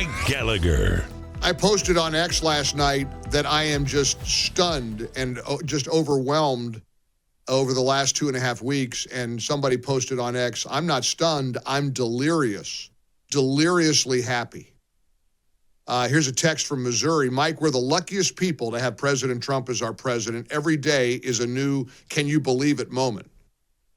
Mike Gallagher. I posted on X last night that I am just stunned and just overwhelmed over the last 2.5 weeks. And somebody posted on X, I'm not stunned, I'm delirious, deliriously happy. Here's a text from Missouri. Mike, we're the luckiest people to have President Trump as our president. Every day is a new can you believe it moment.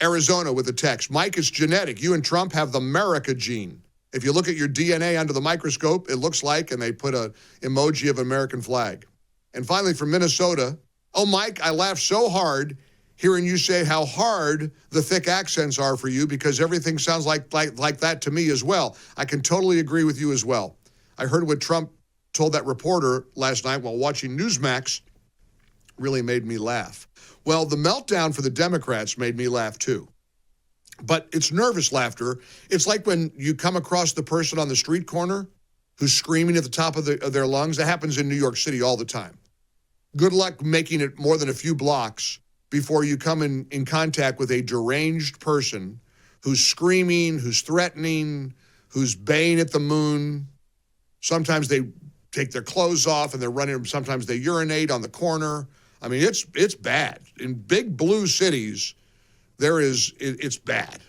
Arizona with a text. Mike, it's genetic. You and Trump have the America gene. If you look at your DNA under the microscope, it looks like, and they put an emoji of an American flag. And finally, from Minnesota, oh, Mike, I laughed so hard hearing you say how hard the thick accents are for you because everything sounds like that to me as well. I can totally agree with you as well. I heard what Trump told that reporter last night while watching Newsmax really made me laugh. Well, the meltdown for the Democrats made me laugh too. But it's nervous laughter. It's like when you come across the person on the street corner who's screaming at the top of their lungs. That happens in New York City all the time. Good luck making it more than a few blocks before you come in contact with a deranged person who's screaming, who's threatening, who's baying at the moon. Sometimes they take their clothes off and they're running. Sometimes they urinate on the corner. I mean, it's bad. In big blue cities, it's bad.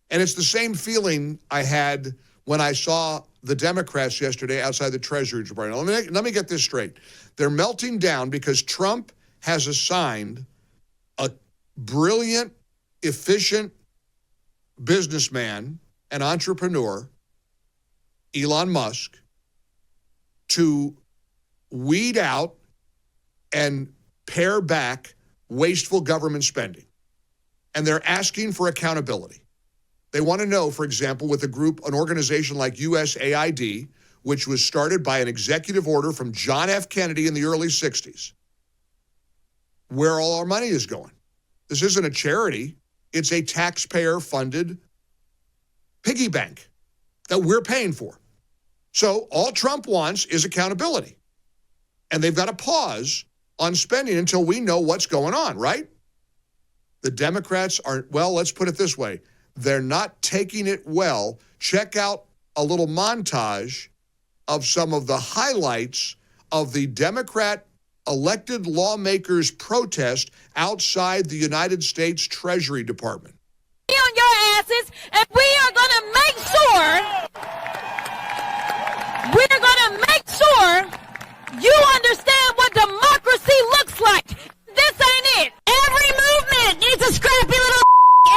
And it's the same feeling I had when I saw the Democrats yesterday outside the Treasury Department. Let me get this straight. They're melting down because Trump has assigned a brilliant, efficient businessman and entrepreneur, Elon Musk, to weed out and pare back wasteful government spending. And they're asking for accountability. They want to know, for example, with an organization like USAID, which was started by an executive order from John F. Kennedy in the early 60s, where all our money is going. This isn't a charity. It's a taxpayer-funded piggy bank that we're paying for. So all Trump wants is accountability. And they've got to pause on spending until we know what's going on, right? The Democrats aren't, well, let's put it this way. They're not taking it well. Check out a little montage of some of the highlights of the Democrat elected lawmakers' protest outside the United States Treasury Department. On your asses, and we are going to make sure you understand what democracy looks like. This ain't it. Every movement needs a scrappy little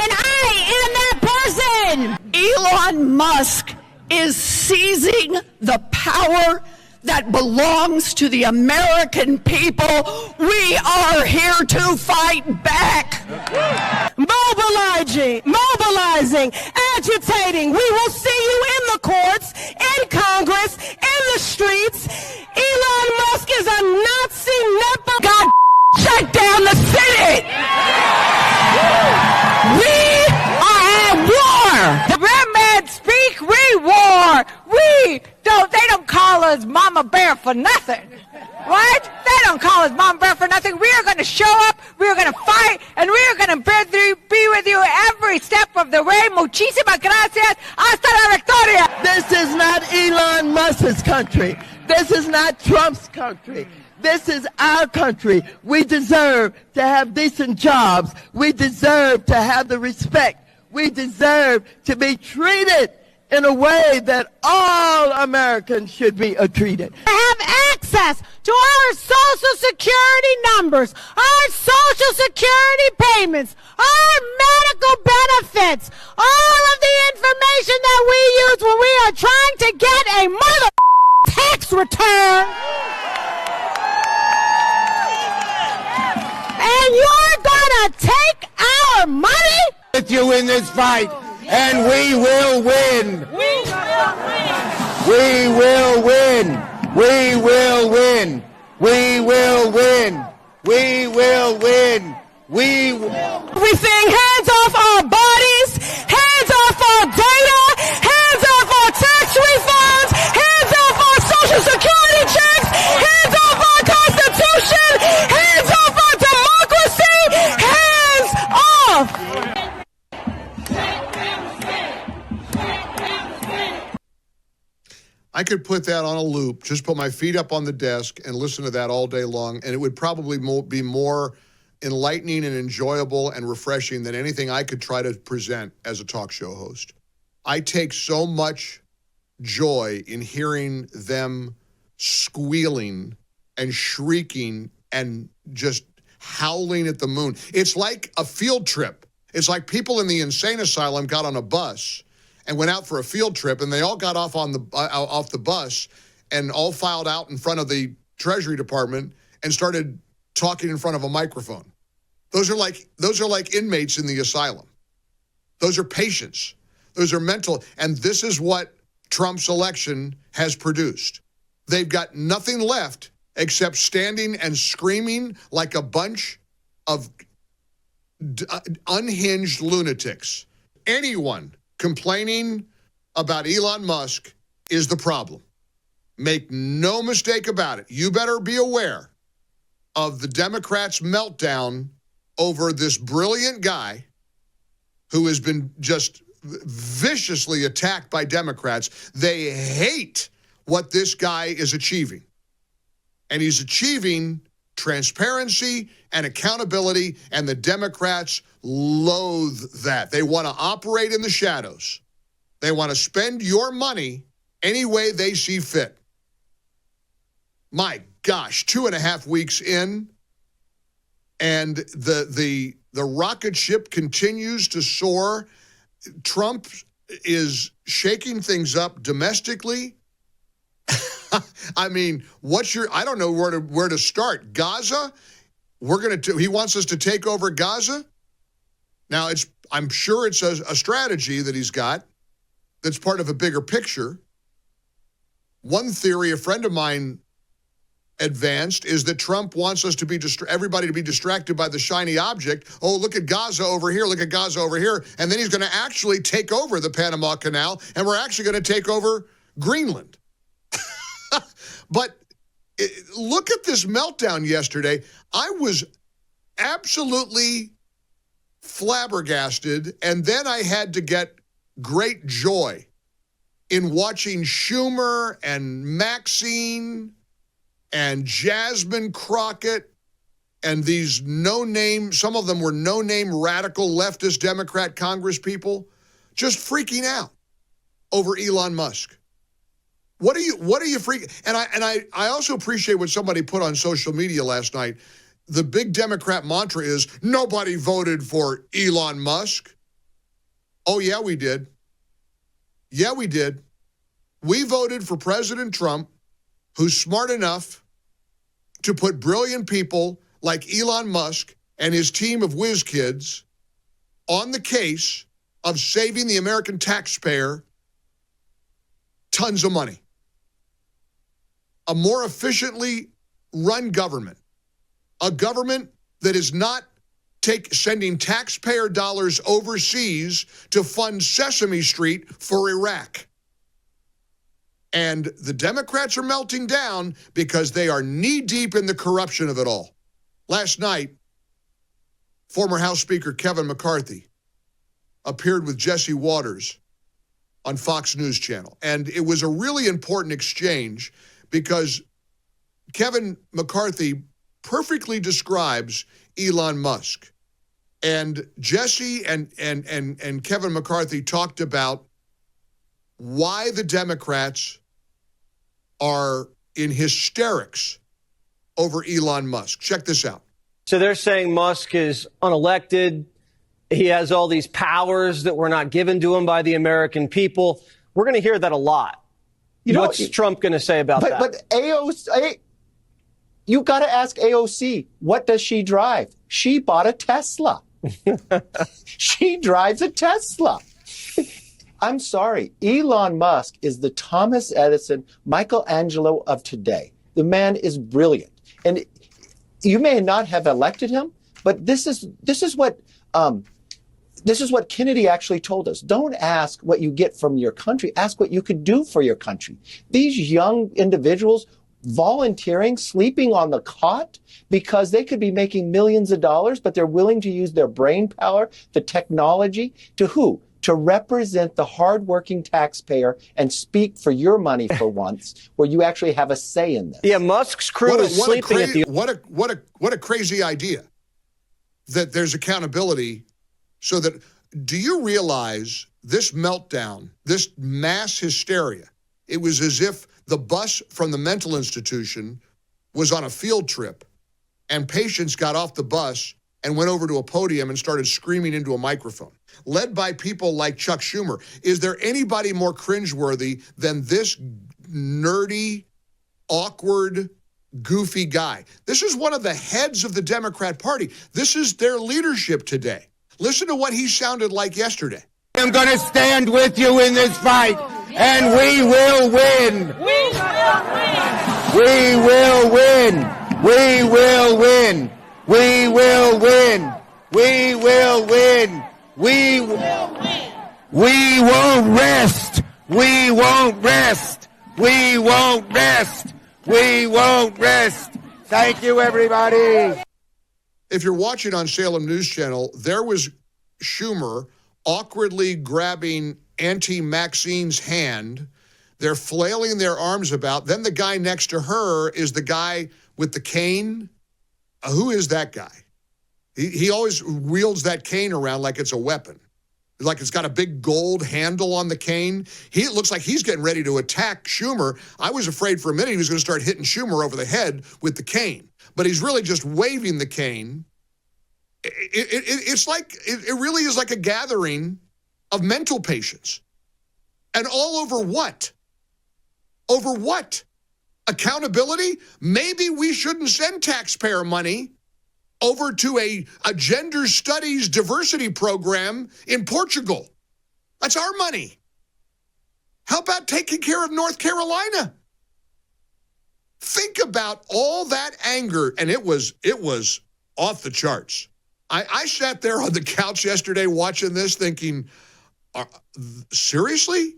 and I am that person. Elon Musk is seizing the power that belongs to the American people. We are here to fight back. Mobilizing, agitating. We will see you in the courts, in Congress, in the streets. Elon Musk is a Nazi nepo. God, shut down the Senate. We are at war. The red men speak, we war. They don't call us Mama Bear for nothing, right? They don't call us Mama Bear for nothing. We are going to show up, we are going to fight, and we are going to be with you every step of the way. Muchísimas gracias. Hasta la victoria. This is not Elon Musk's country. This is not Trump's country. This is our country. We deserve to have decent jobs. We deserve to have the respect. We deserve to be treated in a way that all Americans should be treated. Have access to our Social Security numbers, our Social Security payments, our medical benefits, all of the information that we use when we are trying to get a mother tax return. And you're gonna take our money? With you in this fight, and we will win. We will win. We will win. We will win. We will win. We will win. We will. Everything, hands off our bodies, hands off our data, hands off our tax refunds, hands off our Social Security checks, hands off our Constitution, hands off our democracy, hands off. I could put that on a loop, just put my feet up on the desk and listen to that all day long, and it would probably be more enlightening and enjoyable and refreshing than anything I could try to present as a talk show host. I take so much joy in hearing them squealing and shrieking and just howling at the moon. It's like a field trip. It's like people in the insane asylum got on a bus and went out for a field trip, and they all got off the bus and all filed out in front of the Treasury Department and started talking in front of a microphone. Those are like inmates in the asylum. Those are patients. Those are mental. And this is what Trump's election has produced. They've got nothing left except standing and screaming like a bunch of unhinged lunatics. Anyone complaining about Elon Musk is the problem. Make no mistake about it. You better be aware of the Democrats' meltdown over this brilliant guy who has been just viciously attacked by Democrats. They hate what this guy is achieving. And he's achieving transparency and accountability, and the Democrats loathe that. They want to operate in the shadows. They want to spend your money any way they see fit. My gosh, 2.5 weeks in, and the rocket ship continues to soar. Trump is shaking things up domestically. I mean, I don't know where to start. Gaza, he wants us to take over Gaza. Now, I'm sure it's a strategy that he's got that's part of a bigger picture. One theory a friend of mine advanced is that Trump wants us to be everybody to be distracted by the shiny object. Oh, look at Gaza over here, look at Gaza over here. And then he's going to actually take over the Panama Canal, and we're actually going to take over Greenland. But look at this meltdown yesterday. I was absolutely flabbergasted, and then I had to get great joy in watching Schumer and Maxine and Jasmine Crockett and these no-name, some of them were no-name radical leftist Democrat Congress people, just freaking out over Elon Musk. What are you freaking? And I also appreciate what somebody put on social media last night. The big Democrat mantra is nobody voted for Elon Musk. Oh yeah, we did. Yeah, we did. We voted for President Trump, who's smart enough to put brilliant people like Elon Musk and his team of whiz kids on the case of saving the American taxpayer tons of money. A more efficiently run government, a government that is not sending taxpayer dollars overseas to fund Sesame Street for Iraq. And the Democrats are melting down because they are knee-deep in the corruption of it all. Last night, former House Speaker Kevin McCarthy appeared with Jesse Waters on Fox News Channel. And it was a really important exchange because Kevin McCarthy perfectly describes Elon Musk. And Jesse and Kevin McCarthy talked about why the Democrats are in hysterics over Elon Musk. Check this out. So they're saying Musk is unelected. He has all these powers that were not given to him by the American people. We're going to hear that a lot. What's Trump going to say about that? But AOC, you got to ask AOC, what does she drive? She bought a Tesla. She drives a Tesla. I'm sorry. Elon Musk is the Thomas Edison, Michelangelo of today. The man is brilliant. And you may not have elected him, but this is what Kennedy actually told us. Don't ask what you get from your country. Ask what you could do for your country. These young individuals volunteering, sleeping on the cot because they could be making millions of dollars, but they're willing to use their brain power, the technology, to who? to represent the hardworking taxpayer and speak for your money for once, where you actually have a say in this. Yeah, Musk's crew is sleeping at the... What a crazy idea that there's accountability so that... Do you realize this meltdown, this mass hysteria, it was as if the bus from the mental institution was on a field trip and patients got off the bus and went over to a podium and started screaming into a microphone, led by people like Chuck Schumer. Is there anybody more cringeworthy than this nerdy, awkward, goofy guy? This is one of the heads of the Democrat Party. This is their leadership today. Listen to what he sounded like yesterday. I'm going to stand with you in this fight, and we will win. We will win. We will win. We will win. We will win. We will win. We won't rest. We won't rest. We won't rest. We won't rest. Thank you, everybody. If you're watching on Salem News Channel, there was Schumer awkwardly grabbing Auntie Maxine's hand. They're flailing their arms about. Then the guy next to her is the guy with the cane. Who is that guy? He always wields that cane around like it's a weapon. Like it's got a big gold handle on the cane. It looks like he's getting ready to attack Schumer. I was afraid for a minute he was going to start hitting Schumer over the head with the cane. But he's really just waving the cane. It's like, it really is like a gathering of mental patients. And all over what? Over what? Accountability? Maybe we shouldn't send taxpayer money over to a gender studies diversity program in Portugal. That's our money. How about taking care of North Carolina? Think about all that anger, and it was off the charts. I sat there on the couch yesterday watching this thinking, seriously?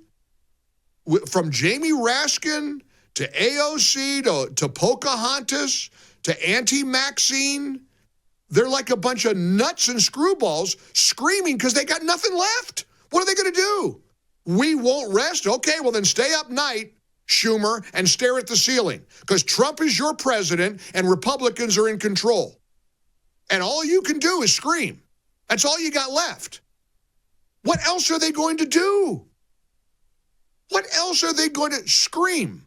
From Jamie Raskin to AOC to Pocahontas to Auntie Maxine, they're like a bunch of nuts and screwballs screaming because they got nothing left. What are they going to do? We won't rest? Okay, well then stay up night, Schumer, and stare at the ceiling because Trump is your president and Republicans are in control. And all you can do is scream. That's all you got left. What else are they going to do? What else are they going to scream?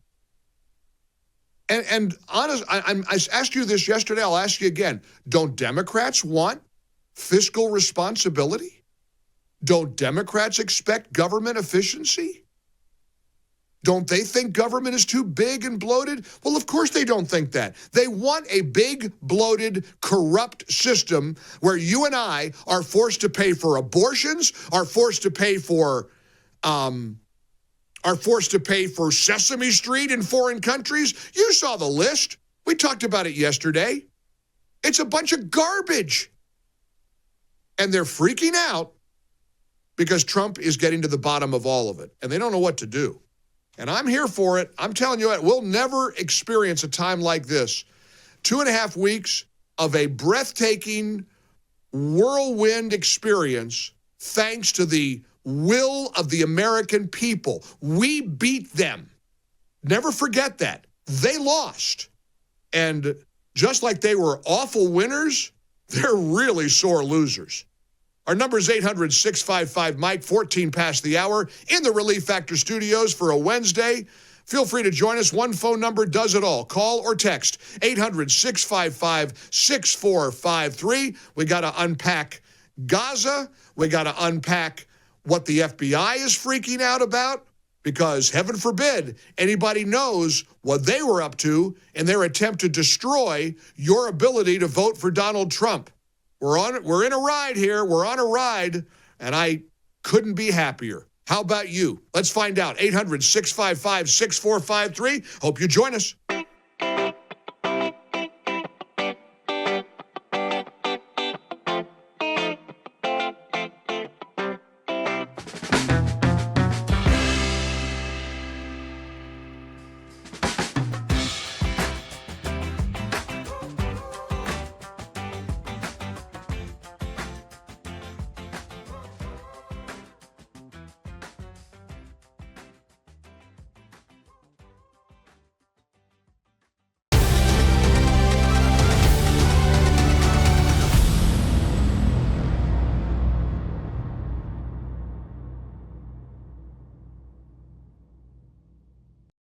And honest, I asked you this yesterday. I'll ask you again. Don't Democrats want fiscal responsibility? Don't Democrats expect government efficiency? Don't they think government is too big and bloated? Well, of course they don't think that. They want a big, bloated, corrupt system where you and I are forced to pay for abortions, are forced to pay for Sesame Street in foreign countries. You saw the list. We talked about it yesterday. It's a bunch of garbage. And they're freaking out because Trump is getting to the bottom of all of it, and they don't know what to do. And I'm here for it. I'm telling you what, we'll never experience a time like this. 2.5 weeks of a breathtaking whirlwind experience thanks to the will of the American people. We beat them. Never forget that. They lost. And just like they were awful winners, they're really sore losers. Our number is 800-655-MIKE, 14 past the hour, in the Relief Factor studios for a Wednesday. Feel free to join us. One phone number does it all. Call or text 800-655-6453. We got to unpack Gaza. We got to unpack what the FBI is freaking out about, because heaven forbid anybody knows what they were up to in their attempt to destroy your ability to vote for Donald Trump. We're in a ride here. We're on a ride, and I couldn't be happier. How about you? Let's find out. 800-655-6453. Hope you join us.